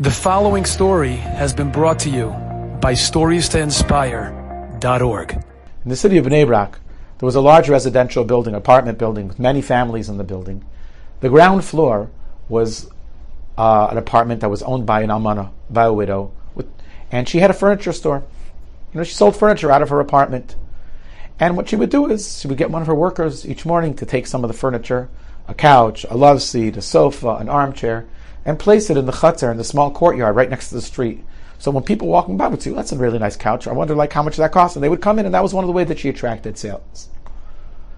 The following story has been brought to you by StoriesToInspire.org. In the city of Bnei Brak, there was a large residential building, apartment building, with many families in the building. The ground floor was an apartment that was owned by an almana, by a widow, and she had a furniture store. She sold furniture out of her apartment. And what she would do is she would get one of her workers each morning to take some of the furniture, a couch, a love seat, a sofa, an armchair, and place it in the chutzner, in the small courtyard right next to the street. So when people walking by would say, that's a really nice couch. I wonder how much that cost. And they would come in, and that was one of the ways that she attracted sales.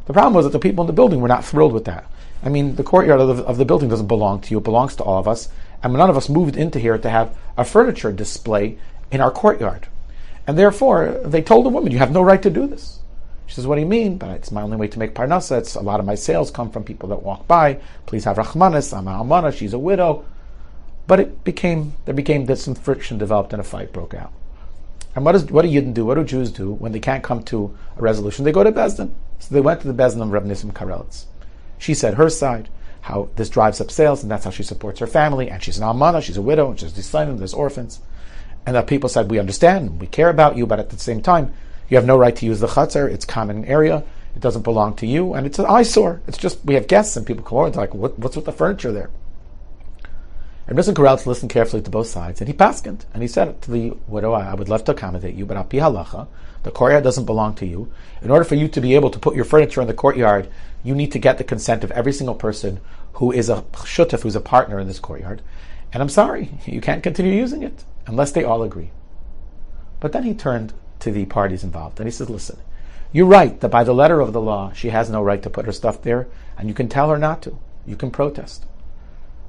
The problem was that the people in the building were not thrilled with that. I mean, the courtyard of the building doesn't belong to you. It belongs to all of us. And none of us moved into here to have a furniture display in our courtyard. And therefore, they told the woman, you have no right to do this. She says, what do you mean? But it's my only way to make parnasa. A lot of my sales come from people that walk by. Please have rachmanis. I'm a almana. She's a widow. But that some friction developed and a fight broke out. And what do Yidden do? What do Jews do when they can't come to a resolution? They go to Bezdin. So they went to the Bezdin of Reb Nissim Karelitz. She said her side, how this drives up sales, and that's how she supports her family. And she's an almana, she's a widow, and she's descendant, there's orphans. And the people said, we understand, we care about you, but at the same time, you have no right to use the chutzner. It's common area. It doesn't belong to you, and it's an eyesore. It's just, we have guests, and people come over, they're like, what's with the furniture there? And Mr. Karelitz listened carefully to both sides, and he paskened, and he said to the widow, I would love to accommodate you, but al pi halacha, the courtyard doesn't belong to you. In order for you to be able to put your furniture in the courtyard, you need to get the consent of every single person who is a shutef, who's a partner in this courtyard. And I'm sorry, you can't continue using it unless they all agree. But then he turned to the parties involved, and he said, listen, you're right that by the letter of the law, she has no right to put her stuff there, and you can tell her not to. You can protest.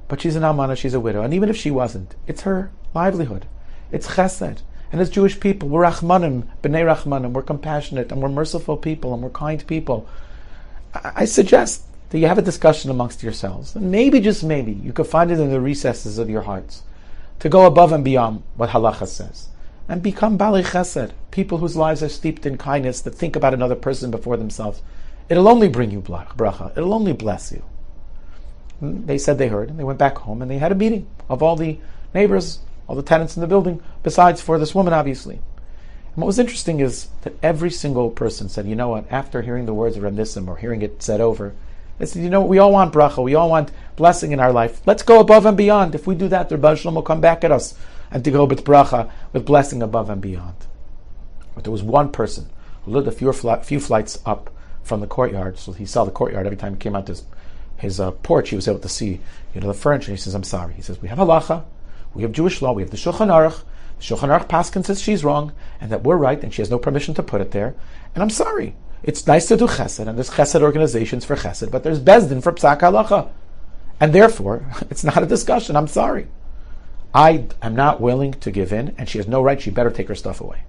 But she's an almana, she's a widow. And even if she wasn't, it's her livelihood. It's chesed. And as Jewish people, we're rachmanim, b'nei rachmanim, we're compassionate, and we're merciful people, and we're kind people. I suggest that you have a discussion amongst yourselves. And maybe, just maybe, you could find it in the recesses of your hearts to go above and beyond what halacha says. And become balei chesed, people whose lives are steeped in kindness, that think about another person before themselves. It'll only bring you bracha. It'll only bless you. They said they heard, and they went back home, and they had a meeting of all the neighbors, all the tenants in the building, besides for this woman, obviously. And what was interesting is that every single person said, you know what, after hearing the words of Reb Nissim, or hearing it said over, they said, you know what, we all want bracha, we all want blessing in our life. Let's go above and beyond. If we do that, the Rebbe Shlomo will come back at us, and to go with bracha, with blessing above and beyond. But there was one person who lived a few flights up from the courtyard, so he saw the courtyard every time he came out to his porch, he was able to see, the furniture. He says, I'm sorry. He says, we have halacha, we have Jewish law, we have the Shulchan Aruch. The Shulchan Aruch paskin says she's wrong, and that we're right, and she has no permission to put it there. And I'm sorry. It's nice to do chesed, and there's chesed organizations for chesed, but there's bezdin for psak halacha. And therefore, it's not a discussion. I'm sorry. I am not willing to give in, and she has no right. She better take her stuff away.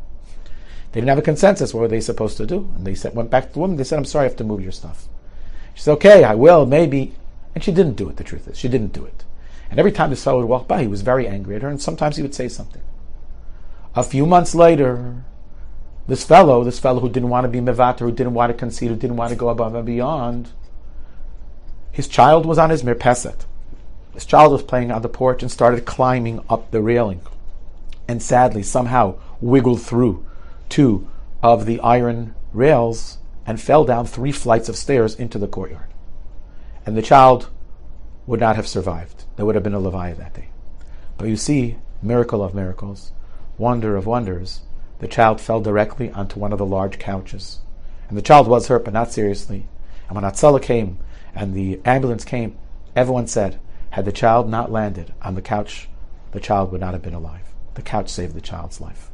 They didn't have a consensus. What were they supposed to do? And they went back to the woman. They said, I'm sorry, I have to move your stuff. She said, okay, I will, maybe. And she didn't do it, the truth is. She didn't do it. And every time this fellow would walk by, he was very angry at her, and sometimes he would say something. A few months later, this fellow who didn't want to be mevater, who didn't want to concede, who didn't want to go above and beyond, his child was on his mirpeset. His child was playing on the porch and started climbing up the railing. And sadly, somehow wiggled through 2 of the iron rails and fell down 3 flights of stairs into the courtyard. And the child would not have survived. There would have been a levaya that day. But you see, miracle of miracles, wonder of wonders, the child fell directly onto one of the large couches. And the child was hurt, but not seriously. And when Hatzalah came and the ambulance came, everyone said, had the child not landed on the couch, the child would not have been alive. The couch saved the child's life.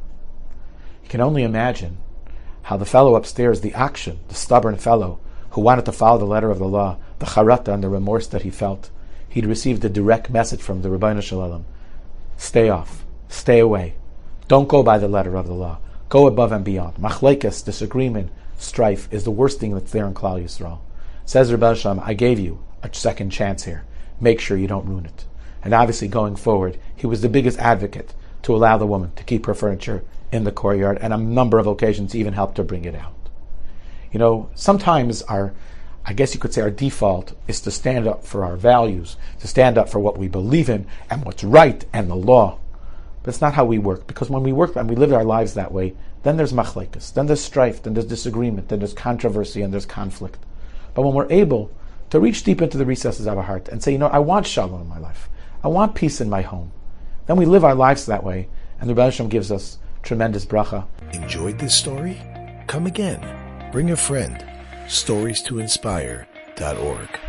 You can only imagine how the fellow upstairs, the akshan, the stubborn fellow who wanted to follow the letter of the law, the charata and the remorse that he felt, he'd received a direct message from the Ribbono Shel Olam. Stay off. Stay away. Don't go by the letter of the law. Go above and beyond. Machlekes, disagreement, strife, is the worst thing that's there in Klal Yisrael. Says Rebbe Shalom, I gave you a second chance here. Make sure you don't ruin it. And obviously going forward, he was the biggest advocate to allow the woman to keep her furniture in the courtyard, and on a number of occasions even helped her bring it out. Sometimes our I guess you could say our default is to stand up for our values, to stand up for what we believe in and what's right and the law. But it's not how we work, because when we work and we live our lives that way, then there's machlekes, then there's strife, then there's disagreement, then there's controversy, and there's conflict. But when we're able to reach deep into the recesses of our heart and say, I want shalom in my life, I want peace in my home, then we live our lives that way, and the Rebbe Hashem gives us tremendous bracha. Enjoyed this story? Come again. Bring a friend. StoriesToInspire.org